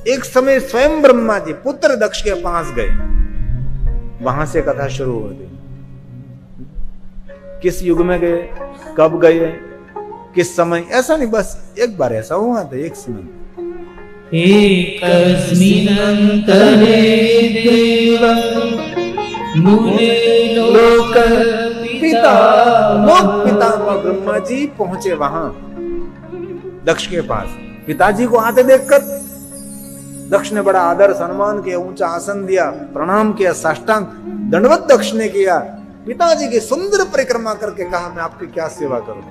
एक समय स्वयं ब्रह्मा जी पुत्र दक्ष के पास गए, वहां से कथा शुरू हो गई। किस युग में गए, कब गए, किस समय, ऐसा नहीं, बस एक बार ऐसा हुआ था, एक समय। एकस्मिन्नन्तरे देव मुने लोक पिता, लोक पिता ब्रह्मा जी पहुंचे वहां दक्ष के पास। पिताजी को आते देखकर दक्ष ने बड़ा आदर सम्मान किया, ऊंचा आसन दिया, प्रणाम किया, साष्टांग दंडवत दक्ष ने किया। पिताजी की सुंदर परिक्रमा करके कहा, मैं आपकी क्या सेवा करूं।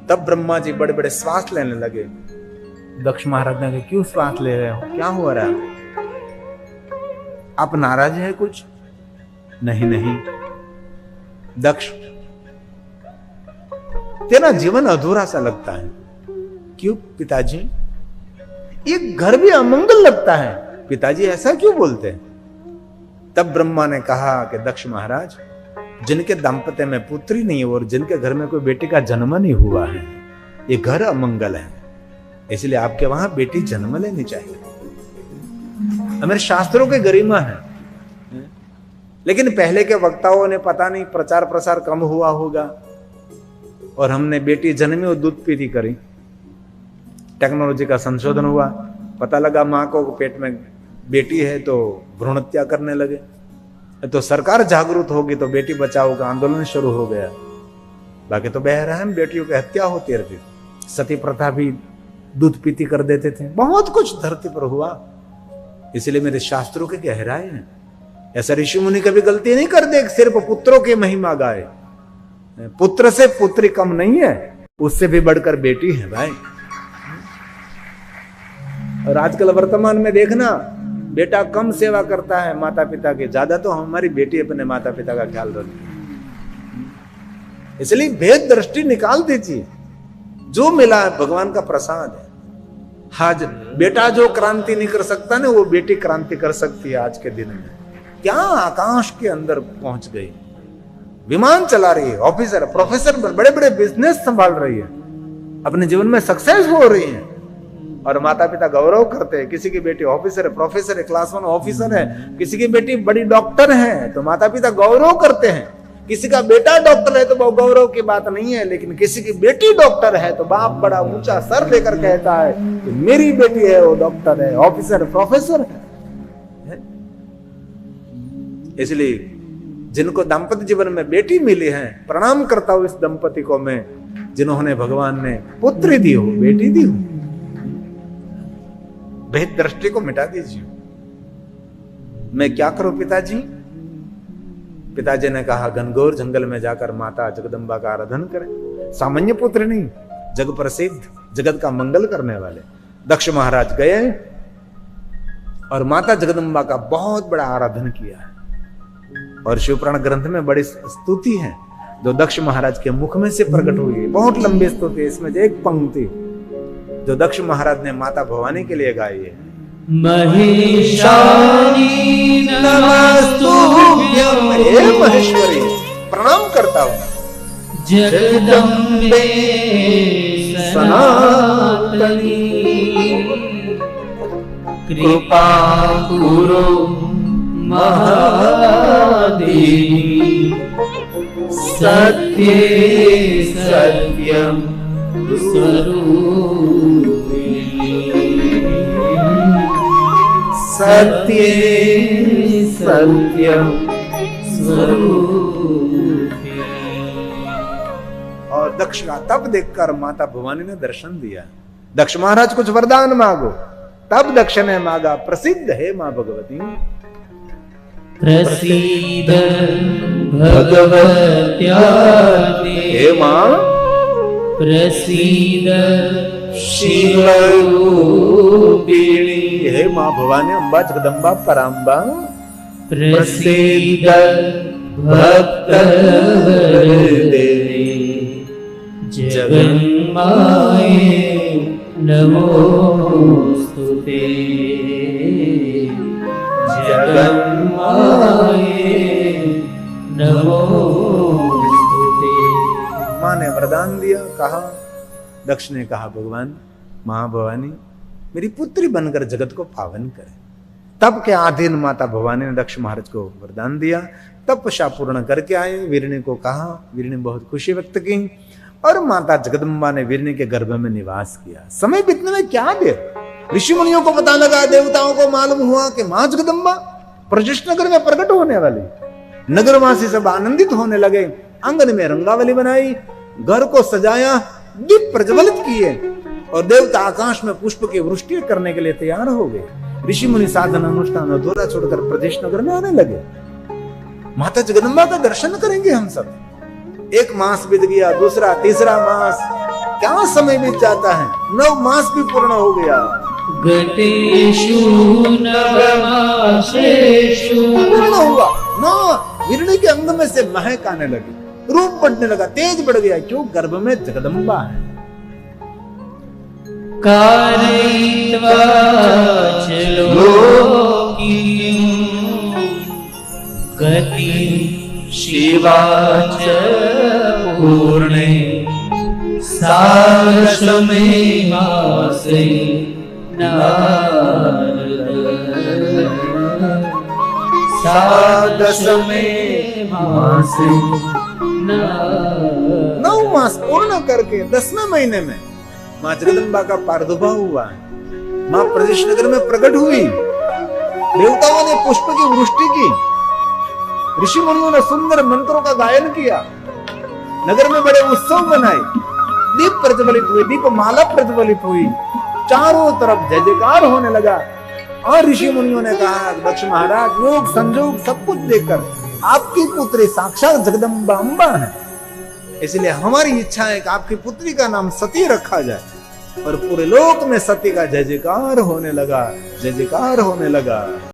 तब ब्रह्मा जी बड़े बड़े श्वास लेने लगे। दक्ष महाराज ने कहा, क्यों श्वास ले रहे हो, क्या हो रहा है, आप नाराज है कुछ? नहीं नहीं दक्ष, तेरा जीवन अधूरा सा लगता है। क्यों पिताजी? ये घर भी अमंगल लगता है। पिताजी ऐसा क्यों बोलते हैं? तब ब्रह्मा ने कहा कि दक्ष महाराज, जिनके दाम्पत्य में पुत्री नहीं और जिनके घर में कोई बेटी का जन्म नहीं हुआ है, ये घर अमंगल है, इसलिए आपके वहां बेटी जन्म लेनी चाहिए। हमारे शास्त्रों की गरिमा है, लेकिन पहले के वक्ताओं ने पता नहीं प्रचार प्रसार कम हुआ होगा और हमने बेटी जन्मी और दूध पीती करी। टेक्नोलॉजी का संशोधन हुआ, पता लगा माँ को पेट में बेटी है तो भ्रूण हत्या करने लगे। तो सरकार जागरूक होगी तो बेटी बचाओ का आंदोलन शुरू हो गया। बाकी तो बहरहम बेटियों की हत्या होती रहती, सती प्रथा भी दूध पीती कर देते थे, बहुत कुछ धरती पर हुआ। इसलिए मेरे शास्त्रों के गहराए हैं। ऐसा ऋषि मुनि कभी गलती नहीं कर दे, सिर्फ पुत्रों की महिमा गाए। पुत्र से पुत्री कम नहीं है, उससे भी बढ़कर बेटी है भाई। और आजकल वर्तमान में देखना, बेटा कम सेवा करता है माता पिता की, ज्यादा तो हमारी बेटी अपने माता पिता का ख्याल रखती है। इसलिए भेद दृष्टि निकाल दीजिए, जो मिला है भगवान का प्रसाद है। आज बेटा जो क्रांति नहीं कर सकता ना, वो बेटी क्रांति कर सकती है। आज के दिन में क्या आकाश के अंदर पहुंच गई, विमान चला रही है, ऑफिसर प्रोफेसर, बड़े बड़े बिजनेस संभाल रही है, अपने जीवन में सक्सेस हो रही है। और माता पिता गौरव करते हैं, किसी की बेटी ऑफिसर है, प्रोफेसर है, क्लास 1 ऑफिसर है, किसी की बेटी बड़ी डॉक्टर है, तो माता पिता गौरव करते हैं। किसी का बेटा डॉक्टर है तो वो गौरव की बात नहीं है, लेकिन किसी की बेटी डॉक्टर है तो बाप बड़ा ऊंचा सर लेकर कहता है कि मेरी बेटी है, वो डॉक्टर है, ऑफिसर, प्रोफेसर है। इसलिए जिनको दाम्पत्य जीवन में बेटी मिली है, प्रणाम करता हूं इस दंपति को मैं, जिन्होंने भगवान ने पुत्री दी हो, बेटी दी हो। भेद दृष्टि को मिटा दीजिए। मैं क्या करूं पिताजी? पिताजी ने कहा, घनघोर जंगल में जाकर माता जगदम्बा का आराधन करें। सामान्य पुत्र नहीं, जग प्रसिद्ध, जगत का मंगल करने वाले दक्ष महाराज गए और माता जगदम्बा का बहुत बड़ा आराधन किया है। और शिवपुराण ग्रंथ में बड़ी स्तुति है जो दक्ष महाराज के मुख में से प्रकट हुई है, बहुत लंबी स्तुति है। इसमें एक पंक्ति जो दक्ष महाराज ने माता भवानी के लिए गाई है, महेशानी नमस्तुभ्यं, हे महेश्वरी प्रणाम करता हूं, जगदम्बे सनातनी, कृपा कुरु महादेवी, सत्ये सत्यं स्वरूपिणी, सत्ये सत्यं स्वरूपिणी। और दक्ष का तब देखकर माता भवानी ने दर्शन दिया। दक्ष महाराज कुछ वरदान मांगो, तब दक्ष ने मांगा, प्रसिद्ध है मां भगवती, प्रसीद भगवत्या हे मां, प्रसीद शिवरूपिणी, हे मां भवानी अम्बा जगदम्बा पराम्बा, प्रसीद भक्तहृदये, जगन्माये नमोस्तुते, जगन्माये नमोस्तुते। मां ने वरदान दिया, कहा, दक्ष ने कहा, भगवान मां भवानी मेरी पुत्री बनकर जगत को पावन करे। तब के आधीन माता भवानी ने दक्ष महाराज को वरदान दिया। तपस्या पूर्ण करके आए, वीरनी को कहा, वीरनी बहुत खुशी व्यक्त की और माता जगदम्बा ने वीरनी के गर्भ में निवास किया। समय बीतने में क्या देर, ऋषि मुनियों को पता लगा, देवताओं को मालूम हुआ कि मां जगदम्बा प्रजश नगर में प्रकट होने वाली। नगरवासी सब आनंदित होने लगे, आंगन में रंगावली बनाई, घर को सजाया, दीप प्रज्वलित किए और देवता आकाश में पुष्प की वृष्टि करने के लिए तैयार हो गए। ऋषि मुनि साधन अनुष्ठान अधूरा छोड़कर प्रदेश नगर में आने लगे। माता जगदम्बा का दर्शन करेंगे हम सब। एक मास बीत गया, दूसरा, तीसरा मास, क्या समय बीत जाता है, 9 मास भी पूर्ण हो गया। गतेषु नवमासेषु पूर्ण हुआ, मां वीरनी के अंग में से महक आने लगी, रूप बढ़ने लगा, तेज बढ़ गया, क्यों, गर्भ में जगदम्बा है। कारयित्वा च लोकीं गतिं शिवा च पूर्णे सारसमे मासे नारद सादसमे मासे नारद। 9 मास पूर्ण करके 10वें महीने में मां जगदम्बा का प्रादुर्भाव हुआ। मां प्रदेश नगर में प्रकट हुई, देवताओं ने पुष्प की वृष्टि की, ऋषि मुनियों ने सुंदर मंत्रों का गायन किया, नगर में बड़े उत्सव मनाए, दीप प्रज्वलित हुए, दीप माला प्रज्वलित हुई, चारों तरफ जय जयकार होने लगा। और ऋषि मुनियों ने कहा, दक्ष महाराज, योग संजोग सब कुछ देखकर आपकी पुत्री साक्षात जगदम्बा अम्बा है, इसलिए हमारी इच्छा है कि आपकी पुत्री का नाम सती रखा जाए। और पूरे लोक में सती का जय जयकार होने लगा, जय जयकार होने लगा।